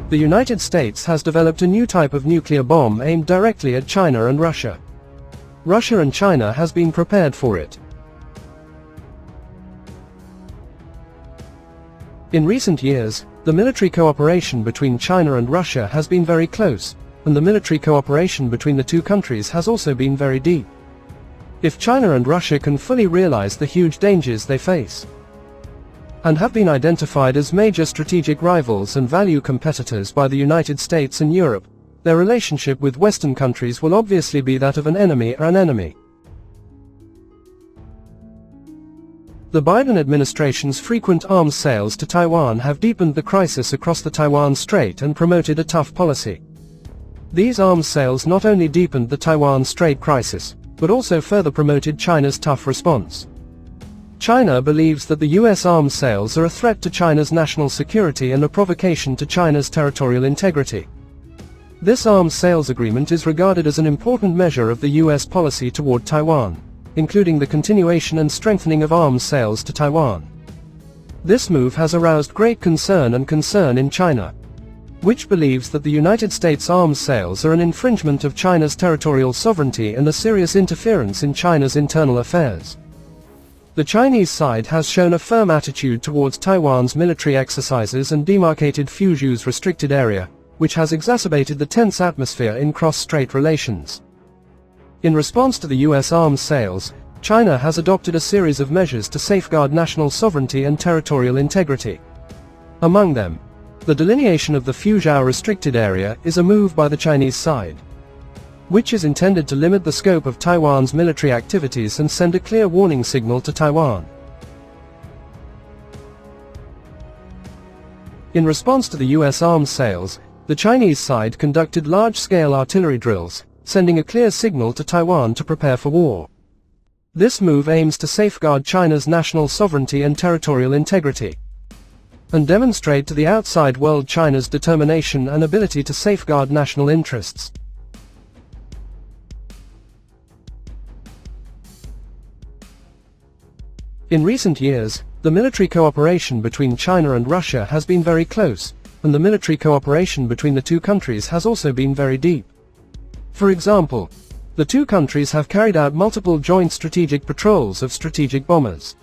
The United States has developed a new type of nuclear bomb aimed directly at China and Russia. Russia and China has been prepared for it. In recent years, the military cooperation between China and Russia has been very close, and the military cooperation between the two countries has also been very deep. If China and Russia can fully realize the huge dangers they face, and have been identified as major strategic rivals and value competitors by the United States and Europe, their relationship with Western countries will obviously be that of an enemy or an enemy. The Biden administration's frequent arms sales to Taiwan have deepened the crisis across the Taiwan Strait and promoted a tough policy. These arms sales not only deepened the Taiwan Strait crisis, but also further promoted China's tough response. China believes that the US arms sales are a threat to China's national security and a provocation to China's territorial integrity. This arms sales agreement is regarded as an important measure of the US policy toward Taiwan, including the continuation and strengthening of arms sales to Taiwan. This move has aroused great concern in China, which believes that the United States arms sales are an infringement of China's territorial sovereignty and a serious interference in China's internal affairs. The Chinese side has shown a firm attitude towards Taiwan's military exercises and demarcated Fuzhou's restricted area, which has exacerbated the tense atmosphere in cross-strait relations. In response to the US arms sales, China has adopted a series of measures to safeguard national sovereignty and territorial integrity. Among them, the delineation of the Fuzhou restricted area is a move by the Chinese side, which is intended to limit the scope of Taiwan's military activities and send a clear warning signal to Taiwan. In response to the US arms sales, the Chinese side conducted large-scale artillery drills, sending a clear signal to Taiwan to prepare for war. This move aims to safeguard China's national sovereignty and territorial integrity, and demonstrate to the outside world China's determination and ability to safeguard national interests. In recent years, the military cooperation between China and Russia has been very close, and the military cooperation between the two countries has also been very deep. For example, the two countries have carried out multiple joint strategic patrols of strategic bombers.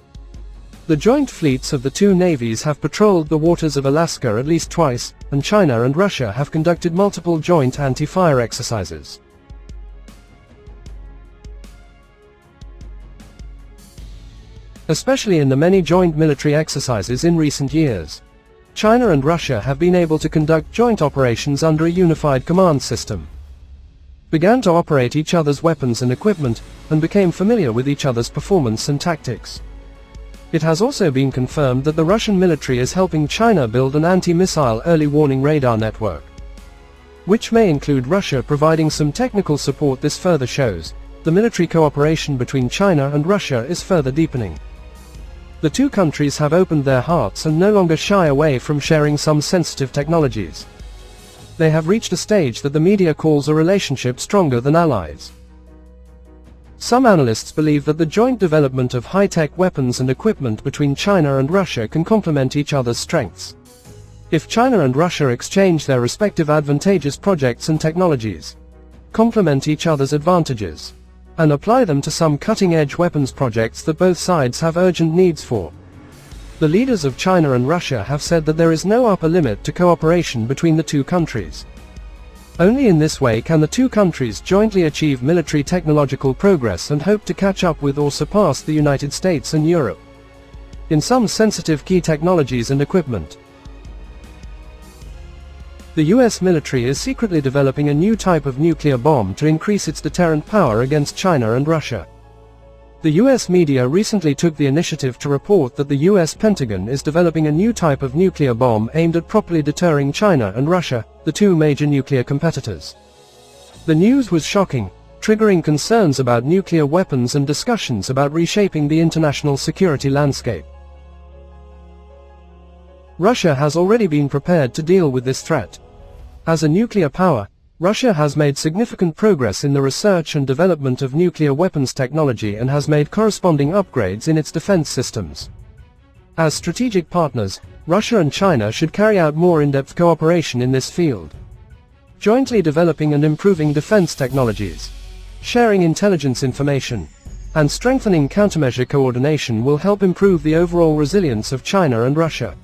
The joint fleets of the two navies have patrolled the waters of Alaska at least twice, and China and Russia have conducted multiple joint anti-fire exercises. Especially in the many joint military exercises in recent years, China and Russia have been able to conduct joint operations under a unified command system, began to operate each other's weapons and equipment, and became familiar with each other's performance and tactics. It has also been confirmed that the Russian military is helping China build an anti-missile early warning radar network, which may include Russia providing some technical support. This further shows the military cooperation between China and Russia is further deepening. The two countries have opened their hearts and no longer shy away from sharing some sensitive technologies. They have reached a stage that the media calls a relationship stronger than allies. Some analysts believe that the joint development of high-tech weapons and equipment between China and Russia can complement each other's strengths. If China and Russia exchange their respective advantageous projects and technologies, complement each other's advantages, and apply them to some cutting-edge weapons projects that both sides have urgent needs for. The leaders of China and Russia have said that there is no upper limit to cooperation between the two countries. Only in this way can the two countries jointly achieve military technological progress and hope to catch up with or surpass the United States and Europe in some sensitive key technologies and equipment. The US military is secretly developing a new type of nuclear bomb to increase its deterrent power against China and Russia. The US media recently took the initiative to report that the US Pentagon is developing a new type of nuclear bomb aimed at properly deterring China and Russia, the two major nuclear competitors. The news was shocking, triggering concerns about nuclear weapons and discussions about reshaping the international security landscape. Russia has already been prepared to deal with this threat. As a nuclear power, Russia has made significant progress in the research and development of nuclear weapons technology and has made corresponding upgrades in its defense systems. As strategic partners, Russia and China should carry out more in-depth cooperation in this field. Jointly developing and improving defense technologies, sharing intelligence information, and strengthening countermeasure coordination will help improve the overall resilience of China and Russia.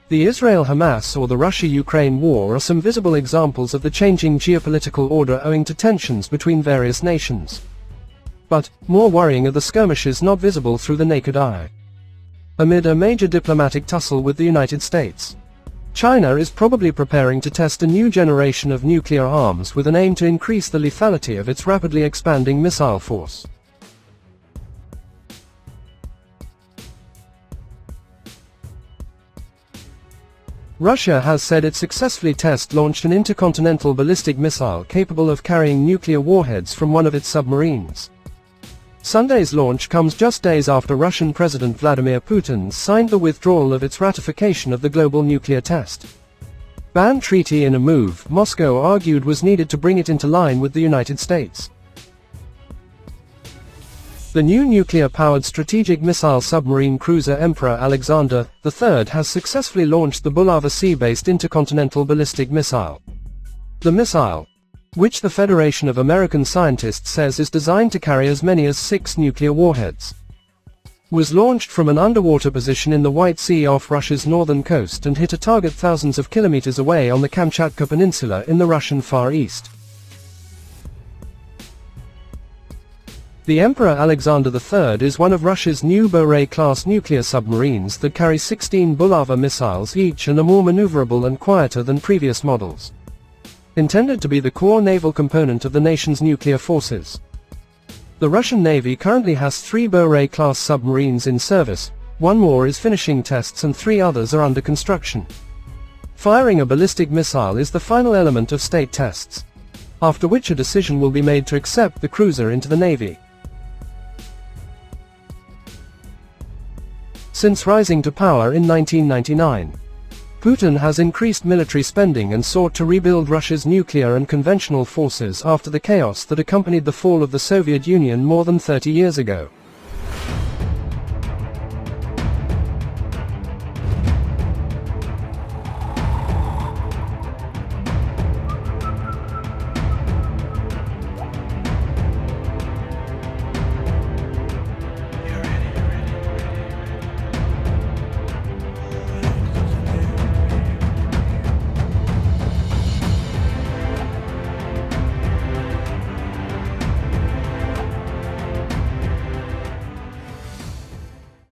The Israel-Hamas or the Russia-Ukraine war are some visible examples of the changing geopolitical order owing to tensions between various nations. But, more worrying are the skirmishes not visible through the naked eye. Amid a major diplomatic tussle with the United States, China is probably preparing to test a new generation of nuclear arms with an aim to increase the lethality of its rapidly expanding missile force. Russia has said it successfully test-launched an intercontinental ballistic missile capable of carrying nuclear warheads from one of its submarines. Sunday's launch comes just days after Russian President Vladimir Putin signed the withdrawal of its ratification of the global nuclear test ban treaty in a move Moscow argued was needed to bring it into line with the United States. The new nuclear-powered strategic missile submarine cruiser Emperor Alexander III has successfully launched the Bulava sea-based intercontinental ballistic missile. The missile, which the Federation of American Scientists says is designed to carry as many as 6 nuclear warheads, was launched from an underwater position in the White Sea off Russia's northern coast and hit a target thousands of kilometers away on the Kamchatka Peninsula in the Russian Far East. The Emperor Alexander III is one of Russia's new Boray-class nuclear submarines that carry 16 Bulava missiles each and are more maneuverable and quieter than previous models. Intended to be the core naval component of the nation's nuclear forces. The Russian Navy currently has 3 Boray-class submarines in service, 1 more is finishing tests and 3 others are under construction. Firing a ballistic missile is the final element of state tests, after which a decision will be made to accept the cruiser into the Navy. Since rising to power in 1999, Putin has increased military spending and sought to rebuild Russia's nuclear and conventional forces after the chaos that accompanied the fall of the Soviet Union more than 30 years ago.